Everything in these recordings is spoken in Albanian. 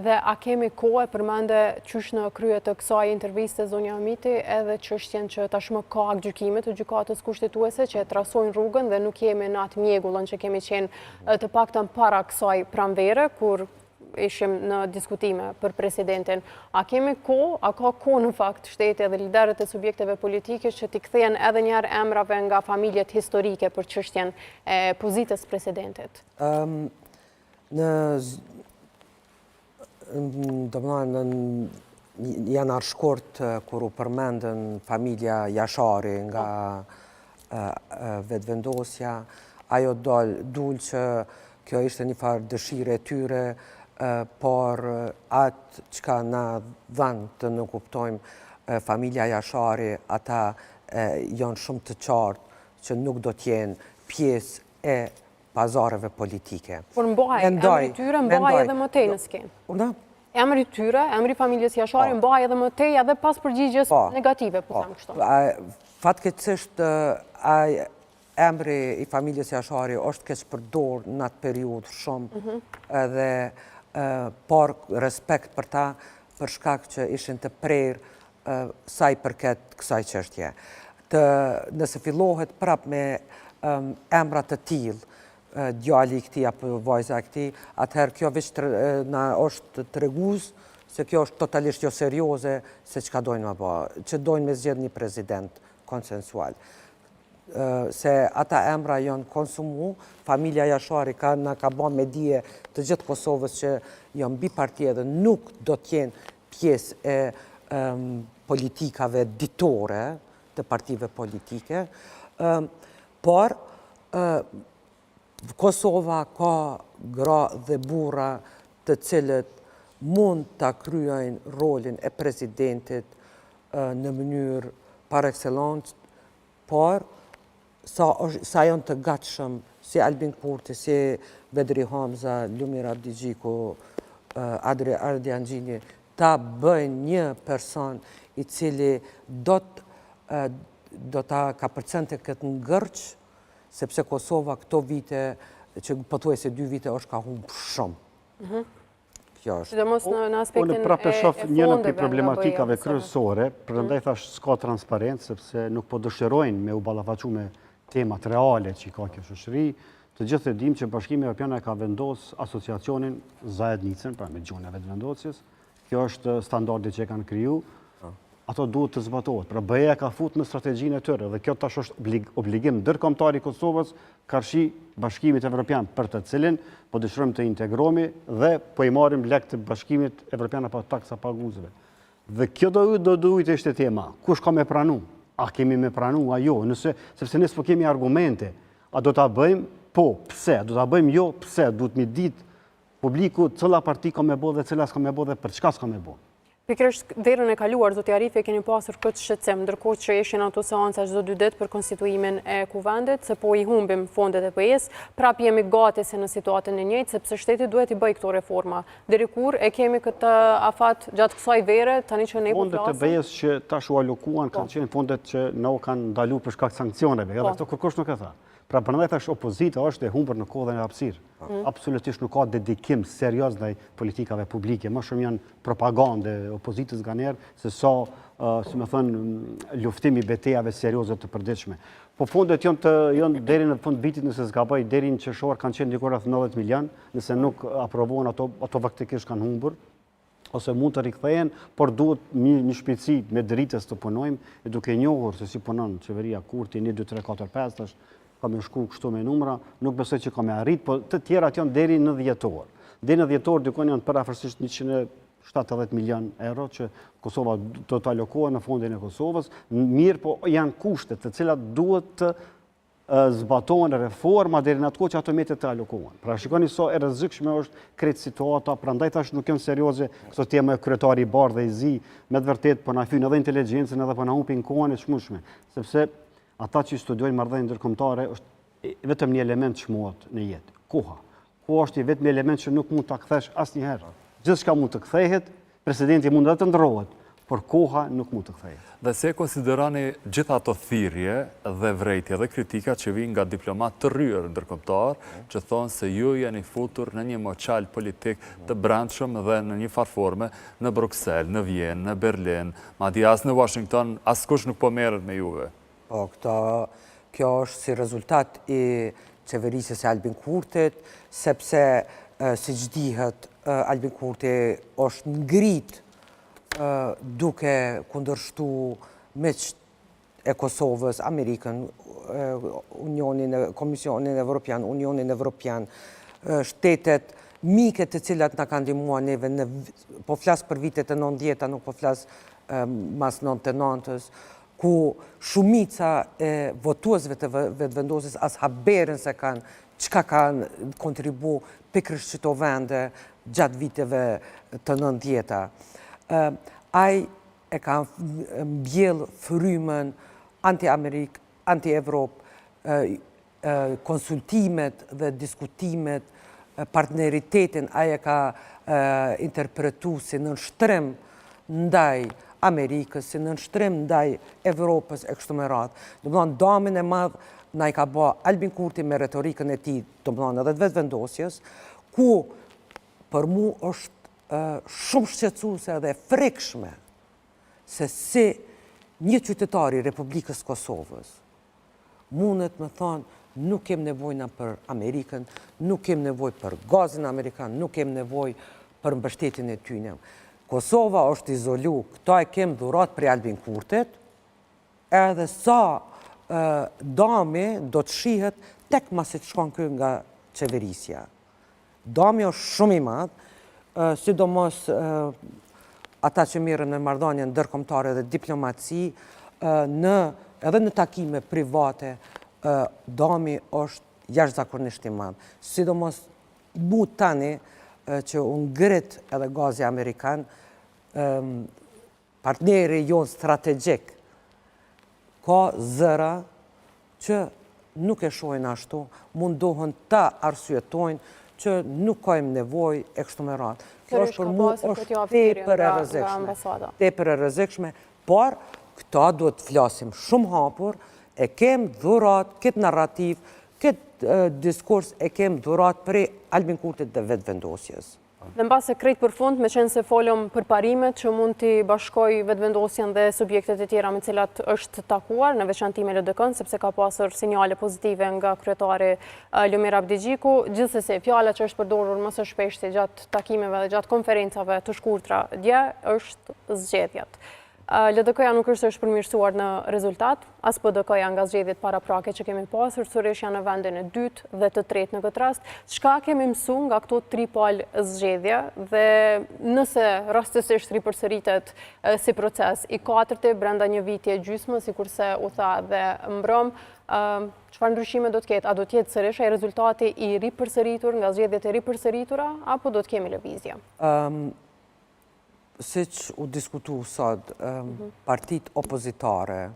Dhe a kemi kohë përmende qysh në krye të kësaj interviste zonja Amiti edhe çështjen që tashmë ka gjykime të gjykatës kushtetuese që e trasojnë rrugën dhe nuk jemi në atë mjegullën që kemi qenë të paktën para kësaj pranvere kur ishim në diskutime për presidentin. A kemi kohë, a ka kohë në fakt shteti edhe liderët e subjekteve politike që t'i kthehen edhe njëherë emrave nga familjet historike për çështjen e pozitës presidentit? Në janar shkurt kur u përmendën familja Jashari nga vetëvendosja, ajo dul që kjo ishte një farë dëshire e tyre, por atë që ka në dhanë të në kuptojmë familja Jashari, ata janë shumë të qartë që nuk do t'jenë pjesë e pazareve politike. Por mbaj, emri tyre mbaj edhe më tej në skenë. Emri tyre, emri familjes Jashari mbaj edhe më tej edhe pas përgjigjes negative, po thamë kështu. Fatkeqësisht emri i familjes Jashari është keq përdor në atë periudhë shumë edhe por respekt për ta për shkak që ishin të prerë sa i përket kësaj çështje. Nëse fillohet prap me emra të tillë, djali i këtij apo vajza e këtij, atëherë kjo veç na është tregues se kjo është totalisht jo serioze se çka dojnë me bë, që dojnë me zgjedh një president konsensual. Se ata emra janë konsumu, familja Jashari ka bën me dije të gjithë Kosovës që janë bipartie dhe nuk do t'jenë pjesë e politikave ditore të partive politike, por Kosova ka gra dhe burra të cilët mund të kryejnë rolin e presidentit në mënyrë par excellence, por sa janë të gatshëm si Albin Kurti, si Bedri Hamza, Lumir Abdigjiku, Adri Ardiangjini, ta bëjnë një person i cili do ta ka përcente këtë ngërç, sepse Kosova këto vite, që pothuajse 2 vite është ka humbë shumë. Kjo është. Sidomos në aspektin e prapë shoh një nga problematikave kryesore, prandaj thash s'ka transparencë sepse nuk po dëshirojnë me u ballafaqu me temat reale që ka kjo shoqëri. Të gjithë e dim që Bashkimi Evropian e ka vendosur asociacionin Zajednicën, pra me gjuhën e vetëvendosjes. Kjo është standardi që e kanë kriju. Ato duhet të zbatohet. Pra BE ka fut në strategjinë e tyre dhe kjo tash është obligim ndërkombëtar i Kosovës karshi Bashkimit Evropian për të cilin po dëshirojmë të integrohemi dhe po i marrim lek të Bashkimit Evropian apo taksa paguesve. Dhe kjo do duhet të ishte tema. Kush ka me pranu? A kemi me pranu, a jo? Sepse ne s'po kemi argumente. A do ta bëjmë? Po, pse? Do ta bëjmë? Jo, pse? Duhet mi ditë publiku cila parti ka me bë dhe cila s'ka me bë dhe për çka s'ka me bë. Pikërisht derën e kaluar, zoti Arifi, keni pasur këtë shqetësim, ndërkohë që ishin ato seanca çdo 2 ditë për konstituimin e kuvendit, se po i humbim fondet e BE-s, prap jemi gati se në situatën e njëjtë, sepse shteti duhet i bëjë këto reforma. Deri kur e kemi këtë afat gjatë kësaj vere, tani që ne po flasim? Fondet e BE-s që tash u alokuan kanë qenë fondet që na u kanë ndaluar për shkak të sankcioneve, edhe këto kërkosh nuk e tha. Pra prandaj thash opozita është e humbur në kohë dhe në hapësirë. Absolutisht nuk ka dedikim serioz ndaj politikave publike. Më shumë janë propagandë opozitës nganjëherë se sa, si më thënë, luftimi betejave serioze të përditshme. Po fondet janë deri në fund vitit, nëse zgaboj, deri në qershor kanë qenë diku rreth 90 milion, nëse nuk aprovohen ato faktikisht kanë humbur ose mund të rikthehen, por duhet një shpejtësi me dritës të punojmë, e duke njohur se si punon qeveria Kurti 1 2 3 4 5 tash ka me shku kështu me numra, nuk besoj që ka me arrit, po të tjerat janë deri në dhjetor. Deri në dhjetor dikon janë parafërsisht 170 milion euro që Kosova do të alokohet në fondin e Kosovës. Mirë, po janë kushtet të cilat duhet të zbatohen reforma deri në atë kohë që ato mjetet të alokohen. Pra shikoni sa e rrezikshme është krejt situata, prandaj tash nuk janë serioze këto tema kryetari i bardhë dhe i zi, me të vërtetë po na fyn edhe inteligjencën edhe po na humbin kohën e çmueshme, sepse ata që studiojnë marrëdhënie ndërkombëtare është vetëm një element çmuat në jetë. Koha. Koha është vetëm një element që nuk mund ta kthesh asnjëherë. Gjithçka mund të kthehet, presidenti mund të ndrohet, por koha nuk mund të kthejë. Dhe se konsiderani gjitha ato thirrje dhe vrejtje dhe kritika që vijnë nga diplomat të rryer ndërkombëtar, që thonë se ju jeni futur në një moçal politik të brendshëm dhe në një farforme në Bruxelles, në Vjenë, në Berlin, madje as në Washington, askush nuk po merret me juve. Po, kjo është si rezultat i qeverisjes e Albin Kurtit, sepse siç dihet, Albin Kurti është ngrit duke kundërshtu miqt e Kosovës, Amerikën, Komisionin Evropian, Unionin Evropian, shtetet mike të cilat na kanë ndihmuar neve, po flas për vitet e 90-ta, nuk po flas mas 99-s, ku shumica e votuesve të vetëvendosjes as haberin se kanë çka kanë kontribu pikërisht qëto vende gjatë viteve të 90-ta. Ai e ka mbjell frymën anti-Amerikë, anti-Evropë, konsultimet dhe diskutimet, partneritetin, ai e ka interpretu si nënshtrim ndaj Amerikës, si nënshtrim ndaj Evropës e kështu me radhë. Domethënë, damin e madh na i ka bë Albin Kurti me retorikën e tij, domethënë edhe të vetëvendosjes, ku për mu është shumë shqetësuese dhe frikshme se si një qytetar i Republikës Kosovës mundet me thonë nuk kem nevojna për Amerikën, nuk kem nevojë për gazin amerikan, nuk kem nevojë për mbështetjen e tyre. Kosova është izolu, këta e kem dhurat për Albin Kurtit, edhe sa dami do të shihet tek masi të shkon kë nga qeverisja. Dami është shumë i madh, sidomos ata që mirën në marrëdhënie ndërkombëtare dhe diplomaci, edhe në takime private, dami është jashtëzakonisht i madh. Sidomos mu tani që u ngrit edhe gazi amerikan, partneri jon strategjik, ka zëra që nuk e shohin ashtu, mundohen ta arsyetojnë që nuk kajmë nevoj e kështu me radhë. Kjo është për mu është tepër e rrezikshme, por këta duhet të flasim shumë hapur, e kem dhurat, këtë narrativ, këtë diskurs e kem dhurat për Albin Kurtit dhe vetëvendosjes. Dhe në base krejt për fund, me qenë se folëm për parimet që mund t'i bashkoj vetëvendosjen dhe subjektet e tjera me cilat është takuar, në veçanti me LDK-n, sepse ka pasur sinjale pozitive nga kryetari Lumir Abdigjiku, gjithsesi fjala që është përdorur më së shpeshti gjatë takimeve dhe gjatë konferencave të shkurtra dje është zgjedhjet. LDK-ja nuk është përmirësuar në rezultat, as PDK-ja nga zgjedhjet paraprake që kemi pasur, sërish janë në vendin e dytë dhe të tretë në këtë rast. Çka kemi mësu nga këto tri palë zgjedhje dhe nëse rastësisht ripërsëritet si proces i katërti brenda një viti e gjysmë, sikurse u tha dhe mbrëm, çfarë ndryshime do të ketë? A do të jetë sërish ai rezultati i ripërsëritur nga zgjedhjet e ripërsëritura apo do të kemi lëvizje? Siç u diskutu sot, partit opozitare,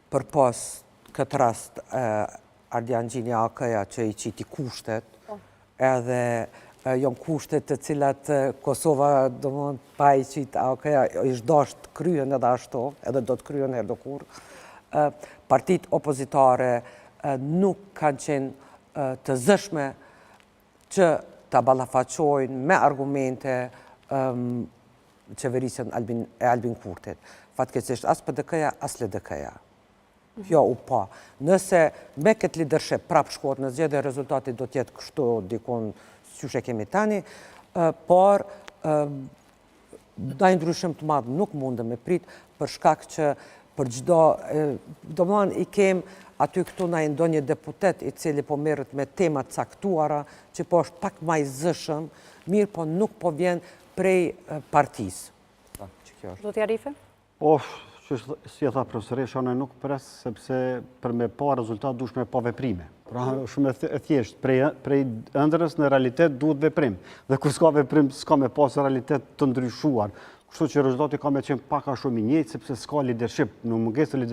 për pas këtë rast Ardian Gjini AK-ja që i qiti kushtet, edhe janë kushtet të cilat Kosova do mund pa i qitë AK-ja, ishtë dasht kryen edhe ashtu, edhe do të kryen herë do kur. Partit opozitare nuk kanë qenë të zëshme që të ballafaqojnë me argumente qeverisjen e Albin Kurtit. Fatkeqësisht as PDK-ja, as LDK-ja. Kjo u pa. Nëse me këtë leadership prap shkohet në zgjedhje, rezultati do të jetë kështu dikon siç e kemi tani, por ndaj ndryshim të madh nuk mundem me prit për shkak që për çdo, domethënë i kem aty këtu na ndonjë deputet i cili po merret me tema të caktuara, që po është pak më i zëshëm, mirë po nuk po vjen prej partisë. Do t'ja Rife? Po, që si e tha profesoresh, unë nuk pres, sepse për me pa rezultat dush me pa veprime. Pra, shumë e thjesht, prej ëndrës në realitet duhet veprim. Dhe kur s'ka veprim, s'ka me pas realitet të ndryshuar. Kështu që rezultati ka me qenë pak a shumë i njëjtë, sepse s'ka leadership, në mungesë të leadership.